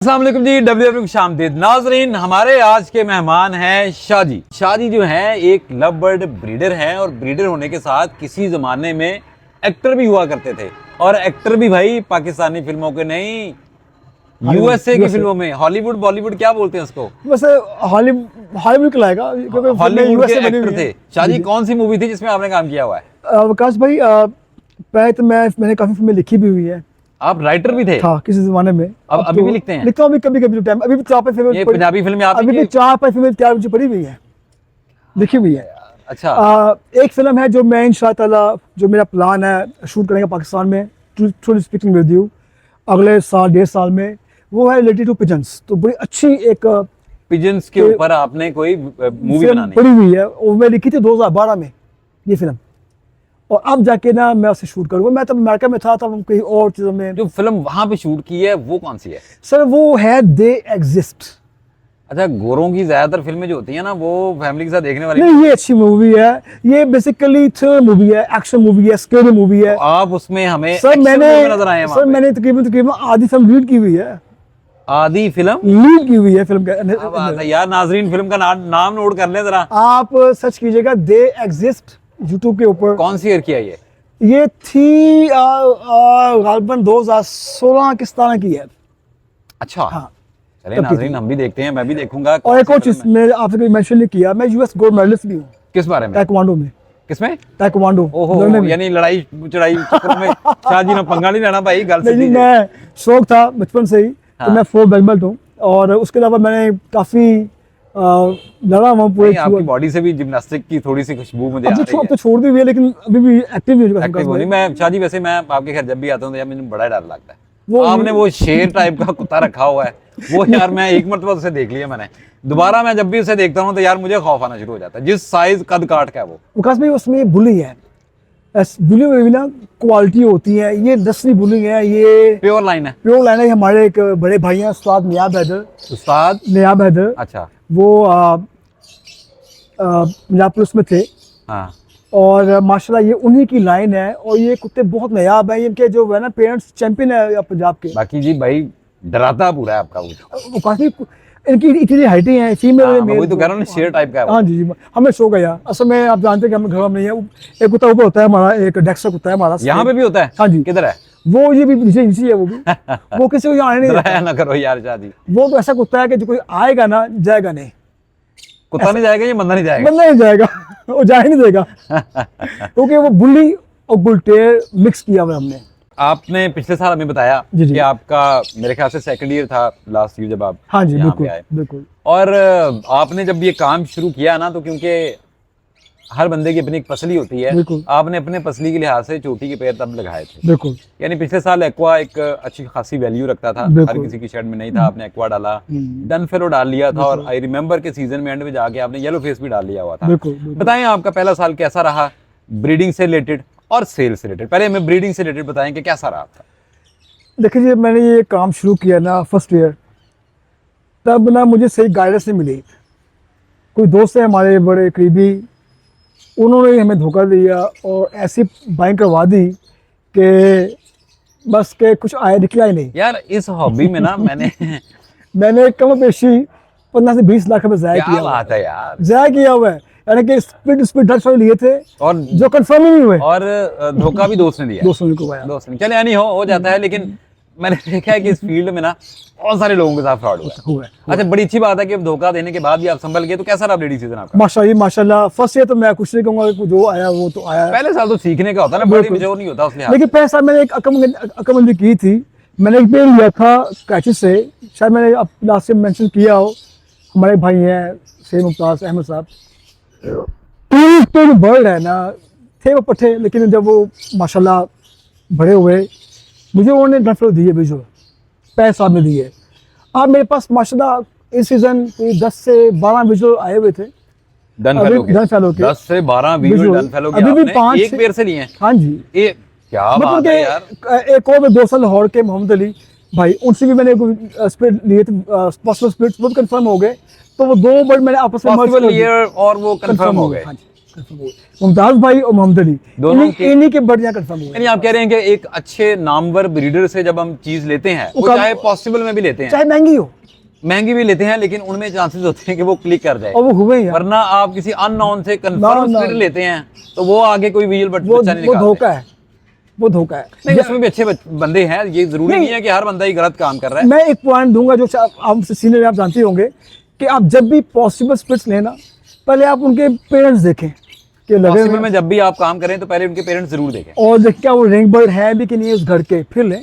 अस्सलाम वालेकुम जी, डब्ल्यूडब्ल्यू खुशामदीद नाजरीन। हमारे आज के मेहमान हैं शाजी। शाजी जो है एक लव बर्ड ब्रीडर हैं और ब्रीडर होने के साथ किसी ज़माने में एक्टर भी हुआ करते थे। और एक्टर भी भाई पाकिस्तानी फिल्मों के नहीं, यूएसए की फिल्मों में। हॉलीवुड बॉलीवुड क्या बोलते हैं उसको? वैसे हॉलीवुड कहलाएगा क्योंकि हॉलीवुड के एक्टर थे। शाजी, कौन सी मूवी थी जिसमें आपने काम किया हुआ है? विकास भाई, पहले तो मैंने काफी फिल्में लिखी भी हुई है। आप राइटर भी थे? था किसी जमाने में। अब अभी भी लिखते हैं? लिखता हूँ कभी कभी टाइम। अभी भी 4-5 फिल्में, ये पंजाबी फिल्में आप अभी भी 4-5 फिल्में तैयार मुझे पड़ी हुई है, लिखी हुई है। अच्छा। एक फिल्म है जो मैं इंशाअल्लाह, जो मेरा प्लान है शूट करने का पाकिस्तान में, ट्रूली स्पीकिंग विद यू, अगले साल 1.5 साल में, वो है रिलेटेड टू पिजन्स। तो बड़ी अच्छी एक पिजन्स के ऊपर आपने कोई मूवी बनानी पड़ी हुई है, वो मैं लिखी थी 2012 में ये फिल्म, और अब जाके ना मैं उसे शूट करूँगा। मैं तब अमेरिका में था, तब कहीं और चीज़ों में। जो फिल्म वहां पे शूट की है वो कौन सी है? सर वो है दे एग्जिस्ट। अच्छा, गोरों की ज्यादातर फिल्में जो होती है ना वो फैमिली के साथ देखने वाली नहीं, ये अच्छी मूवी है। ये बेसिकली थ्रिलर मूवी है, एक्शन मूवी है, स्केरी मूवी है। तो आप उसमें हमें सर नजर आए हैं वहाँ पे? मैंने तकरीबन आधी फिल्म लीड की हुई है। आधी फिल्म लीड की हुई है फिल्म क्या बात है यार। नाजरीन, फिल्म का नाम नोट कर लें जरा। आप सर्च कीजिएगा दे एग्जिस्ट यूट्यूब के ऊपर। कौन सी ईयर की है ये? ये थी गालबन 2016 किस तरह की है। अच्छा। हाँ, चलिए नाजरीन, हम भी देखते हैं, मैं भी देखूंगा। और एक और चीज मैं आपसे मेंशन नहीं किया, मैं यूएस गोल्ड मेडलिस्ट भी हूँ। किस बारे में? ताइक्वांडो में। किसमें? ताइक्वांडो। ओहो, यानी लड़ाई चढ़ाई चक्करों में शाहजी ने पंगा नहीं लेना भाई, गल नहीं, मैं शौक था बचपन से ही। तो मैं 4 ब्लैक बेल्ट हूँ, और उसके अलावा मैंने काफी लड़ा हुआ पूरे। आपकी बॉडी से भी जिम्नास्टिक की थोड़ी सी खुशबू मुझे आ रही है। अब तो छोड़ दी हुई है, लेकिन अभी भी एक्टिव नहीं। मैं शाहजी, वैसे मैं आपके घर जब भी आता हूँ तो यार मुझे बड़ा डर लगता है। आपने वो शेर टाइप का कुत्ता रखा हुआ है, वो यार मैं एक मरतबा उसे देख लिया मैंने। दोबारा मैं जब भी उसे देखता हूँ तो यार मुझे खौफ आना शुरू हो जाता है, जिस साइज कद काट का है वो। विकास भाई, उसमें बुलिंग है। बुलिंग में भी ना क्वालिटी होती है। ये नस्ली बुलिंग है, ये प्योर लाइन है। प्योर लाइन है। हमारे एक बड़े भाई हैं उस्ताद नियाब हैदर। उस्ताद नियाब हैदर। अच्छा। वो पंजाब पुलिस में थे। हाँ। और माशाल्लाह ये उन्हीं की लाइन है, और ये कुत्ते बहुत नायाब हैं। इनके जो है ना पेरेंट्स चैंपियन है पंजाब के। बाकी जी भाई डराता पूरा है आपका वो। काफी इनकी इतनी हाइटें हैं, फीमेल मैं वही तो कह रहा हूँ, शेर टाइप का है वो। हाँ जी, हमें शौक है यार। असल में आप जानते हैं कि हमें घर में नहीं है। एक कुत्ता ऊपर होता है हमारा, एक डेक्सा कुत्ता है हमारा। यहाँ पे भी होता है? हाँ जी। किधर है वो? ये भी नीचे नीचे है वो भी। वो किसी को यहाँ आने नहीं देता। ना करो यार शादी। वो तो ऐसा कुत्ता है कि जो कोई आएगा ना जाएगा नहीं। कुत्ता नहीं जाएगा, ये बंदा नहीं जाएगा? बंदा नहीं जाएगा। वो जा ही नहीं देगा, क्योंकि वो बुल्ली और बुलटेर मिक्स किया हुआ हमने। आपने पिछले साल हमें बताया कि आपका मेरे ख्याल से 2nd ईयर था लास्ट ईयर जब आप हाँ जी, यहाँ पे आए। बिल्कुल। और आपने जब ये काम शुरू किया ना, तो क्योंकि हर बंदे की अपनी एक पसली होती है, आपने अपने पसली के लिहाज से चोटी के पैर तब लगाए थे। बिल्कुल। यानी पिछले साल एक्वा एक अच्छी खासी वैल्यू रखता था, हर किसी की शेड में नहीं था। आपने एक्वा डाला, डन फेलो डाल लिया था, और आई रिमेम्बर के सीजन में एंड में जाके आपने येलो फेस भी डाल लिया हुआ था। बताएं आपका पहला साल कैसा रहा ब्रीडिंग से रिलेटेड और सेल से रिलेटेड? पहले हमें ब्रीडिंग से रिलेटेड बताएं कि कैसा रहा था। देखिए जी, मैंने ये काम शुरू किया ना फर्स्ट ईयर, तब ना मुझे सही गाइडेंस नहीं मिली। कोई दोस्त है हमारे बड़े करीबी, उन्होंने हमें धोखा दिया और ऐसी बाइंग करवा दी कि बस के कुछ आया निकला ही नहीं। यार इस हॉबी में ना मैंने कम पेशी 15 से 20 लाख रुपए ज़ाया किया। बात है यार, ज़ाया किया हुआ है। यानी कि स्प्लिट ड्रग्स लिए थे, और जो कंफर्म ही नहीं हुए, और धोखा भी दोस्त ने दिया। दोस्तों ने को आया। दोस्त ने, चले यानी हो जाता है। लेकिन मैंने देखा है कि इस फील्ड में ना बहुत सारे लोगों के साथ फ्रॉड हुआ है। अच्छा, बड़ी अच्छी बात है कि धोखा देने के बाद भी आप संभल गए। तो कैसा रहा ब्रीडिंग सीजन आपका? माशाल्लाह फर्स्ट ईयर तो मैं कुछ नहीं कहूँगा, जो आया वो तो आया। पहले साल तो सीखने का होता है ना, बड़ी मजबूर नहीं होता उसलिए। लेकिन पहले साल मैंने एक अकमंदी की थी। मैंने एक पेड़ लिया था कराची से, शायद मैंने लास्ट में मेंशन किया हो। हमारे भाई हैं सैयद मुमताज अहमद साहब, तो बर्ड है ना, थे वो पट्टे, लेकिन जब वो माशाल्लाह बड़े हुए, मुझे उन्होंने डनफेलो दिए, बिजो पैसे साहब ने दिए। अब मेरे पास माशाल्लाह इस सीजन 10 से 12 विजुअल आए हुए थे। डनफेलो के 10 से 12 विजुअल डनफेलो के अभी भी 5 एक पेड़ से लिए हैं। हाँ जी, क्या बात है यार। एक और में 2 साल लाहौर के मोहम्मद अली भाई, उनसे भी मैंने स्प्लिट लिए थे। पॉसिबल स्प्लिट्स बहुत कंफर्म हो गए, तो वो 2 बर्ड मैंने आपस में पॉसिबल लिए और वो कंफर्म हो गए। कंफर्म हुए, मुमताज भाई और मोहम्मद अली, दोनों इन्हीं के बर्ड यहाँ कंफर्म हुए। यानी आप कह रहे हैं कि एक अच्छे नामवर ब्रीडर से जब हम चीज लेते हैं, वो चाहे पॉसिबल में भी लेते हैं, चाहे महंगी हो, महंगी भी लेते हैं, लेकिन उनमें चांसेस होते हैं कि वो क्लिक कर जाए, और वो हुए हैं। वरना आप किसी अननोन से कंफर्म स्प्लिटर लेते हैं तो वो आगे कोई विजुअल बच्चा नहीं वो निकालते। धोखा है, वो धोखा है। नहीं, उसमें भी अच्छे बंदे हैं, ये जरूरी नहीं है कि हर बंदा ही गलत काम कर रहा है। मैं एक पॉइंट दूंगा जो आप सीनियर आप जानते होंगे कि आप जब भी पॉसिबल स्प्लिट्स लेना, पहले आप उनके पेरेंट्स देखें कि लगे पॉसिबल हुए में जब भी आप काम करें तो पहले उनके पेरेंट्स जरूर देखें। और देख क्या वो रिंग बर्ड है भी कि नहीं उस घर के, फिर लें,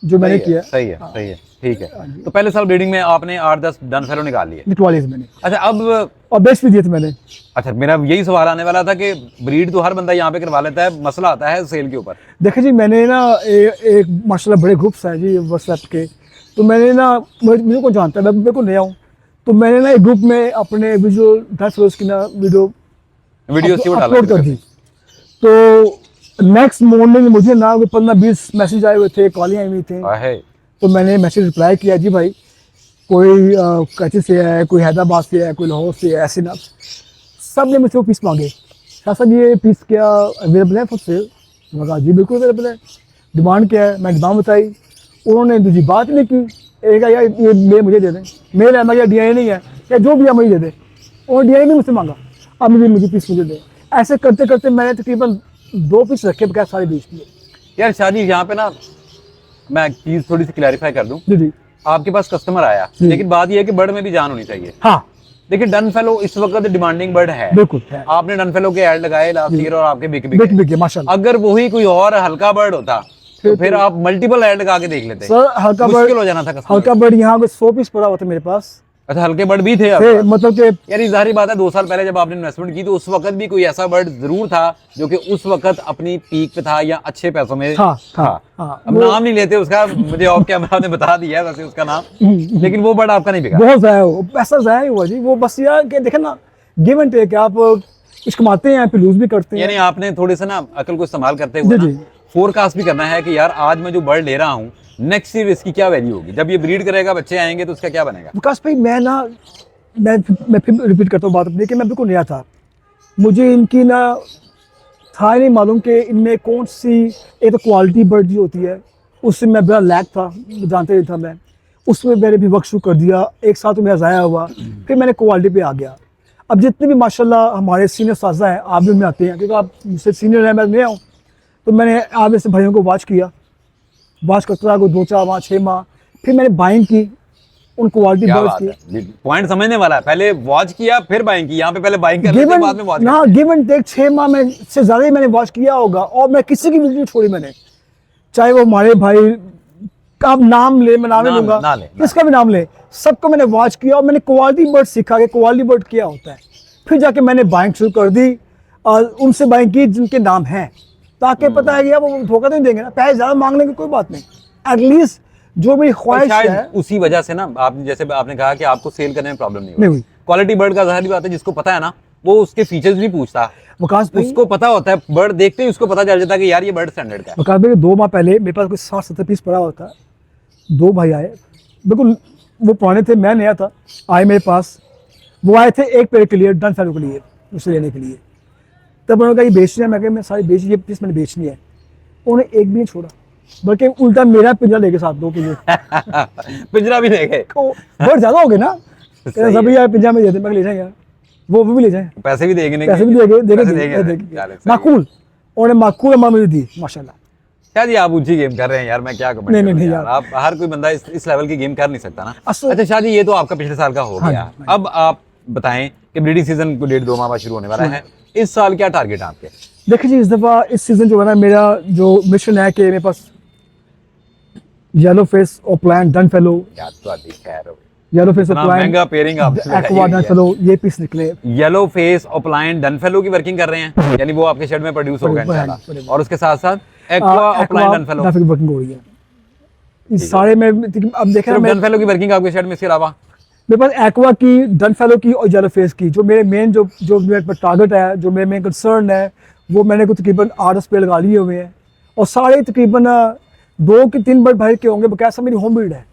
जो मैंने किया। सही है, सही है, ठीक है। तो पहले साल ब्रीडिंग में आपने 8-10 डन फेलो निकाल लिए, निकलवा लिए थे मैंने, अच्छा अब और बेस्ट भी दिए थे मैंने। अच्छा, मेरा यही सवाल आने वाला था कि ब्रीड तो हर बंदा यहाँ पे करवा लेता है, मसला आता है सेल के ऊपर। देखिए जी, मैंने ना एक माशाल्लाह बड़े ग्रुप्स हैं जी व्हाट्सएप के, तो मैंने ना मुझे को जानता है, मैं मेरे को नया हूँ, तो मैंने ना एक ग्रुप में अपने विजुअल 10 रोज की ना वीडियो अपलोड कर दी। तो नेक्स्ट मॉर्निंग मुझे ना 15-20 मैसेज आए हुए थे, कॉलें आई हुई थी, तो मैंने मैसेज रिप्लाई किया, जी भाई कोई कराची से है, कोई हैदराबाद से है, कोई लाहौर से है, ऐसे ना सब ने मुझसे वो पीस मांगे। शाह साहब ये पीस क्या अवेलेबल है फॉर सेल? मैं कहा जी बिल्कुल अवेलेबल है। डिमांड क्या है? मैं डिमांड बताई, उन्होंने दूसरी बात नहीं की, एक यार ये मेल मुझे दे दें, मेल है मैं डी नहीं है या जो भी है मुझे दे दे, और डी नहीं मुझसे मांगा, अब मुझे पीस मुझे दे। ऐसे करते करते मैंने तकरीबन 2 पीस रखे बगैर सारे बेच दिए। यार शादी, यहाँ पे ना मैं चीज थोड़ी सी क्लैरिफाई कर दूं। जी जी, आपके पास कस्टमर आया, लेकिन बात यह है कि बर्ड में भी जान होनी चाहिए। हाँ देखिए, डन फेलो इस वक्त डिमांडिंग बर्ड है, बिल्कुल है। आपने डन फेलो के ऐड लगाए लास्ट ईयर और आपके बिक बिक माशाल्लाह। अगर वही कोई और हल्का बर्ड होता तो फिर आप मल्टीपल ऐड लगा के देख लेते। सर हल्का बर्ड, मुश्किल हो जाना था कस्टमर। हल्का बर्ड यहाँ पे 100 पीस पड़ा हुआ था मेरे पास। अच्छा, हल्के बर्ड भी थे आपके पास? मतलब कि यार जाहिर बात है 2 साल पहले जब आपने इन्वेस्टमेंट की तो उस वक्त भी कोई ऐसा बर्ड जरूर था जो कि उस वक्त अपनी पीक पे था या अच्छे पैसों में था। अब नाम नहीं लेते उसका, मुझे ऑफ कैमरा ने बता दिया है वैसे उसका नाम, लेकिन वो बर्ड आपका नहीं बिका। बहुत ज़ाया हो, पैसा ज़ाया हुआ जी। वो बस यार कि देखे ना, गिव एंड टेक, आप कुछ कमाते हैं फिर लूज भी करते हैं। यानी आपने थोड़े से ना अकल को इस्तेमाल करते हुए ना फोरकास्ट भी करना है कि यार आज मैं जो बर्ड ले रहा हूँ नेक्स्ट ईयर इसकी क्या वैल्यू होगी, जब ये ब्रीड करेगा बच्चे आएंगे तो उसका क्या बनेगा। विकास भाई मैं फिर रिपीट करता हूँ बात अपनी कि मैं बिल्कुल नया था, मुझे इनकी ना था नहीं मालूम कि इनमें कौन सी एक तो क्वालिटी बर्ड जो होती है उससे मैं बड़ा लैक था, जानते नहीं था मैं, उसमें मैंने भी वक्त शुरू कर दिया। 1 साल तो मेरा ज़ाया हुआ, फिर मैंने क्वालिटी पे आ गया। अब जितने भी माशाल्लाह हमारे सीनियर साजा हैं, आप भी उनमें आते हैं क्योंकि आप मुझसे सीनियर हैं, मैं नया हूँ, तो मैंने आप जैसे भाइयों को वॉच किया, वॉच करता रहा 2-4 माह 6 माह, फिर मैंने बाइंग की उन क्वालिटी बर्ड्स की। पॉइंट समझने वाला है, पहले वॉच किया फिर बाइंग की, यहाँ पे पहले बाइंग कर लेते बाद में वॉच। हाँ, गिव एंड टेक 6 माह में से ज़्यादा ही मैंने वॉच किया होगा, और मैं किसी की वीडियो छोड़ी मैंने, चाहे वो हमारे भाई का आप नाम ले, मैं नाम नहीं लूंगा, किसका भी नाम ले, सबको मैंने वॉच किया और मैंने क्वालिटी बर्ड सीखा कि क्वालिटी बर्ड क्या होता है। फिर जाके मैंने बाइंग शुरू कर दी और उनसे बाइंग की जिनके नाम हैं, ताकि पता है कि वो धोखा तो नहीं देंगे ना, पैसे ज़्यादा मांग लेंगे कोई बात नहीं, एटलीस्ट जो मेरी ख्वाहिश है। उसी वजह से ना आपने जैसे आपने कहा कि आपको सेल करने में प्रॉब्लम नहीं हुई। क्वालिटी बर्ड का जाहिर बात है, जिसको पता है ना वो उसके फीचर्स नहीं पूछता, उसको पता होता है, बर्ड देखते ही उसको पता चल जाता है कि यार ये बर्ड स्टैंडर्ड का है। वकास भाई 2 माह पहले मेरे पास कोई 60-70 पीस पड़ा होता, 2 भाई आए, बिल्कुल वो पुराने थे, मैं नया था, आए मेरे पास, वो आए थे एक पेड़ के लिए, डन फेलो के लिए, उसे लेने के लिए। तब उन्होंने कहा ये बेचनी है, मैं कहा मैं सारी बेच, ये पीस मैंने बेचनी है। उन्होंने एक भी नहीं छोड़ा, बल्कि उल्टा मेरा पिंजरा लेके साथ 2 पिंजरे पिंजरा भी ले गए, बहुत ज्यादा हो गए ना, सभी यार पिंजरा में देते, मैं ले जाए यार, वो भी ले जाए, पैसे भी देंगे, पैसे भी देंगे माकूल, उन्होंने माकूल अमाउंट मुझे दी माशाल्लाह। शायद ये आप ऊंची गेम कर रहे हैं यार, मैं क्या कमेंट नहीं यार, आप हर कोई बंदा इस लेवल की गेम कर नहीं सकता ना। अच्छा शादी, ये तो आपका पिछले साल का हो गया, अब आप बताएं कि ब्रीडिंग सीजन को 1.5-2 माह बाद शुरू होने वाला है, इस साल क्या टारगेट है आपके? देखिए जी, इस दफा इस सीजन जो है ना, मेरा जो मिशन है कि मेरे पास येलो फेस और plan done fellow, yellow face और प्लान महंगा पेयरिंग आप एक्वा डन फेलो, ये पीस निकले। येलो फेस और प्लान डन फेलो की वर्किंग कर रहे हैं, यानी वो आपके शेड में प्रोड्यूस होगा इंशाल्लाह, और उसके साथ साथ एक्वा और प्लान डन फेलो की वर्किंग हो रही है। इस सारे में अब देखें ना, डन फेलो की वर्किंग आपके शेड में, इसके अलावा मेरे पास एक्वा की, डन फेलो की और येलो फेस की, जो मेरे मेन जो मेरे टारगेट है, जो मेरे मेन कंसर्न है, वो मैंने को तकरीबन 8 पे लगा लिए हुए हैं, और सारे तकरीबन 2 के 3 बर्ड भाई के होंगे, कैसा मेरी होम ब्रीड है,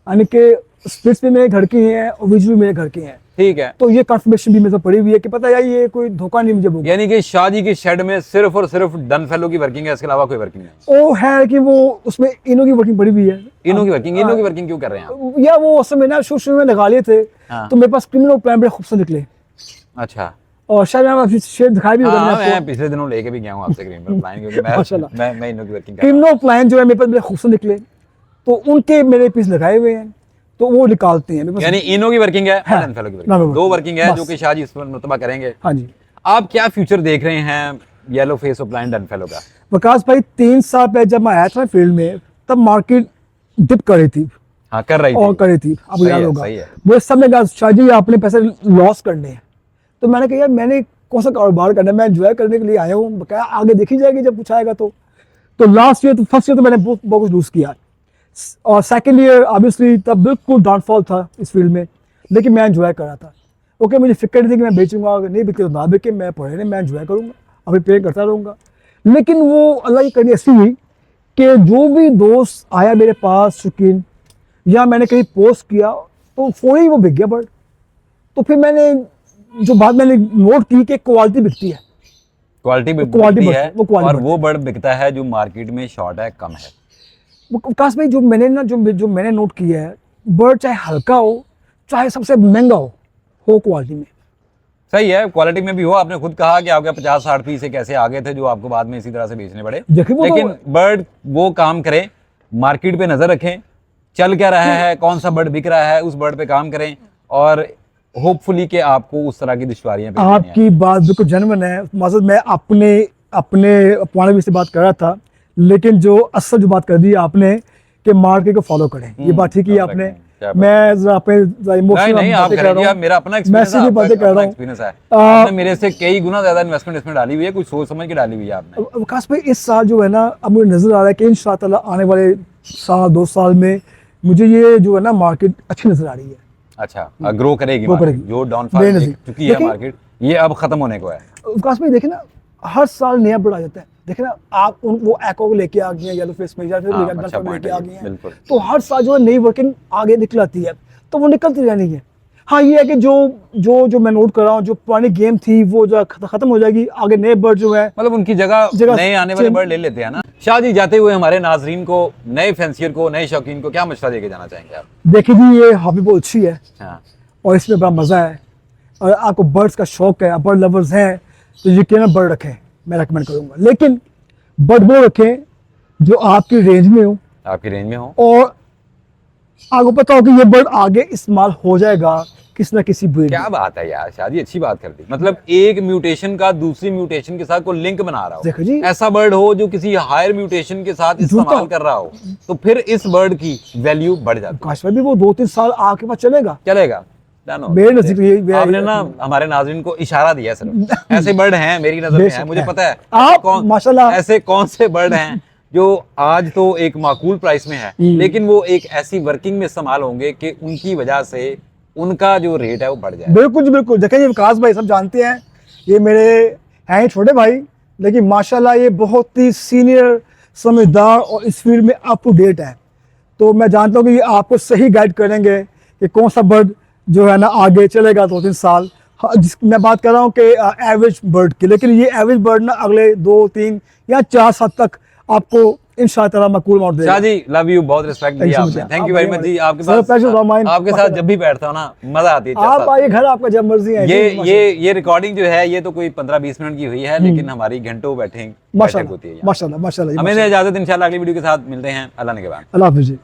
यानी कि स्प्लिट्स भी मेरे घर के हैं और विजुअल मेरे घर के हैं। ठीक है, तो ये कंफर्मेशन भी मेरे साथ पड़ी हुई है कि पता है यार ये कोई धोखा नहीं मुझे होगा। यानी कि शाह जी के शेड में सिर्फ और सिर्फ डनफेलो की वर्किंग है, इसके अलावा कोई वर्किंग नहीं? वो है कि वो उसमें इनो की वर्किंग पड़ी हुई है। इनो की वर्किंग क्यों कर रहे हैं आप? या वो उस समय ना शुरू में लगा लिए थे, हाँ। तो मेरे पास क्रिमिनल प्लान बड़े खूबसूरत निकले। अच्छा, और शायद मैंने आपको शेयर दिखाई भी होगा हाँ, मैंने मैं आपको। पिछले दिनों लेके भी गया हूँ आपसे क्रिमिनल प्लान, क्योंकि माशाल्लाह। मैं इनो की वर्किंग कर रहा हूँ। क्रिमिनल प्लान जो है मेरे पास बड़े खूबसूरत निकले, तो उनके मेरे पीस लगाए हुए हैं, तो वो निकालते हैं मेरे पास। यानी इनो की वर्किंग है, हाँ, डनफेलो की ना, वर्किंग, दो वर्किंग है बस। जो कि शाह जी इस पर मुतबा करेंगे। हाँ जी। आप क्या फ्यूचर देख रहे हैं येलो फेस ऑफ प्लान डनफेलो का? विकास भाई 3 साल पहले जब मैं आया था फील्ड में, तब मार्केट डिप कर रही थी हाँ, कर रही और थी। कर रही थी, आपको सही याद है, होगा। सही है। वो सब ने कहा शाह जी आपने पैसे लॉस करने हैं, तो मैंने कहा यार मैंने कौन सा कारोबार करना है, मैं एंजॉय करने के लिए आया हूँ, क्या आगे देखी जाएगी जब कुछ आएगा। तो लास्ट ईयर, तो फर्स्ट ईयर तो मैंने बहुत कुछ लूज किया, और सेकंड ईयर ऑब्वियसली तब बिल्कुल डाउनफॉल था इस फील्ड में, लेकिन मैं एंजॉय कर रहा था। ओके, मुझे फिक्र नहीं थी कि मैं बेचूंगा, अगर नहीं बिके तो ना बिके, मैं पढ़े नहीं, मैं एंजॉय करूंगा, अभी पे करता रहूंगा। लेकिन वो अल्लाह की करनी ऐसी हुई कि जो भी दोस्त आया मेरे पास शौकीन, या मैंने कहीं पोस्ट किया तो फौरी ही वो बिक गया बर्ड। तो फिर मैंने जो बात मैंने नोट की कि क्वालिटी बिकती है, क्वालिटी quality बिकती बढ़ती है, है, वो quality और बढ़ती वो बर्ड बिकता है जो मार्केट में शॉर्ट है, कम है। वो विकास भाई जो मैंने नोट किया है, बर्ड चाहे हल्का हो चाहे सबसे महंगा हो क्वालिटी में। सही है, क्वालिटी में भी हो। आपने खुद कहा कि आपके 50-60 पीस एक ऐसे आ गए थे जो आपको बाद में इसी तरह से बेचने पड़े। देखिए वो तो- लेकिन बर्ड वो काम करे, मार्केट पे नजर रखें, चल क्या रहा है, कौन सा बर्ड बिक रहा है, उस बर्ड पे काम करें, और होपफुली कि आपको उस तरह की दुश्वारियां पेश नहीं आएं। आपकी बात बिल्कुल जेन्युइन है मकसद, मैं अपने अपने पॉइंट ऑफ व्यू से बात कर रहा था, लेकिन जो असल जो बात कर दी आपने कि मार्केट को फॉलो करें, ये बात ठीक है अब आपने। रखें, क्या बात। मैं जरा अपने नहीं इमोशनल नहीं, आप बातें कर करें, रहा आप हूँ, मेरा अपना मैं एक्सपीरियंस सीधी बातें कर रहा हूँ। एक्सपीरियंस है। आपने मेरे से कई गुना ज्यादा इन्वेस्टमेंट इसमें डाली हुई है, कुछ सोच समझ के डाली हुई है आपने। विकास भाई इस साल जो है ना, अब मुझे नजर आ रहा है कि इंशाअल्लाह आने वाले साल 2 साल में मुझे ये जो है ना मार्केट अच्छी नजर आ रही है। अच्छा, ग्रो करेगी Grow market। करेगी। जो डाउनफॉल बेनज़ीर। चुकी है देखिए- मार्केट, ये अब खत्म होने को है। विकास भाई देखे ना, हर साल नया बर्ड आ जाता है। देखे ना आप वो एको को लेके आ गई हैं, येलो फेस में, या फिर हाँ, लेकर अच्छा लेके point आ है गई ये, हैं, बिल्कुल। तो हर साल जो है नई वर्किंग आगे निकल आती है, तो वो निकलती रहनी है। हाँ ये है कि जो मैं नोट कर रहा हूँ, जो पुरानी गेम थी वो जो खत्म हो जाएगी, आगे नए बर्ड जो है मतलब उनकी जगह नए आने वाले बर्ड ले लेते हैं ना। शाह जी, जाते हुए हमारे नाजरीन को, नए फैंसियर को, नए शौकीन को क्या मशवरा देके जाना चाहेंगे आप? देखिए जी, ये हॉबी बहुत अच्छी है हाँ, और इसमें बड़ा मज़ा है, और आपको बर्ड्स का शौक है, आप बर्ड लवर्स हैं, तो यकीनन बर्ड रखें, मैं रेकमेंड करूँगा। लेकिन बर्ड वो रखें जो आपकी रेंज में हो, आपकी रेंज में हो। और आपको पता हो कि ये बर्ड आगे इस्तेमाल हो जाएगा किसी ना किसी ब्रीड क्या में। बात है यार, शादी अच्छी बात कर दी। मतलब एक म्यूटेशन का दूसरी म्यूटेशन के साथ कोई लिंक बना रहा देखो हो, जी। ऐसा बर्ड हो जो किसी हायर म्यूटेशन के साथ इस्तेमाल कर रहा हो, तो फिर इस बर्ड की वैल्यू बढ़ जाती है। काश में भी वो 2-3 साल आपके पास चलेगा। चलेगा। Done हो। मेरे नजदीक ये आपने ना हमारे नाज़रीन को इशारा दिया सिर्फ, ऐसे बर्ड हैं मेरी नजर में बेशक है, मुझे है। पता है। आप माशाल्लाह। ऐसे कौन से बर्ड हैं जो आज तो एक माकूल प्राइस में है, लेकिन वो एक ऐसी वर्किंग में इस्तेमाल होंगे कि उनकी वजह से उनका जो रेट है वो बढ़ जाए। बिल्कुल जी बिल्कुल। देखिए ये विकास भाई सब जानते हैं, ये मेरे हैं छोटे भाई, लेकिन माशाल्लाह ये बहुत ही सीनियर, समझदार और इस फील्ड में अप टू डेट है। तो मैं जानता हूँ कि ये आपको सही गाइड करेंगे कि कौन सा बर्ड जो है ना आगे चलेगा 2-3 साल। हाँ, मैं बात कर रहा हूँ कि एवरेज बर्ड की, लेकिन ये एवरेज बर्ड ना अगले 2-3 या 4 साल तक आपको इंशाअल्लाह माकूल अमाउंट देगा। शाह जी, लव यू, बहुत रिस्पेक्ट दिया आपने, थैंक यू वेरी मच जी। आपके पास आपके साथ जब भी बैठता हूँ ना मजा आती है। आप आइए घर, आपका जब मर्जी है। ये रिकॉर्डिंग जो है ये तो कोई 15-20 मिनट की हुई है, लेकिन हमारी घंटों बैठक होती है। माशाल्लाह माशाल्लाह। हमें इजाजत, इंशाल्लाह अगली वीडियो के साथ मिलते हैं। अल्लाह ने के बाद। अल्लाह हाफिज़ जी।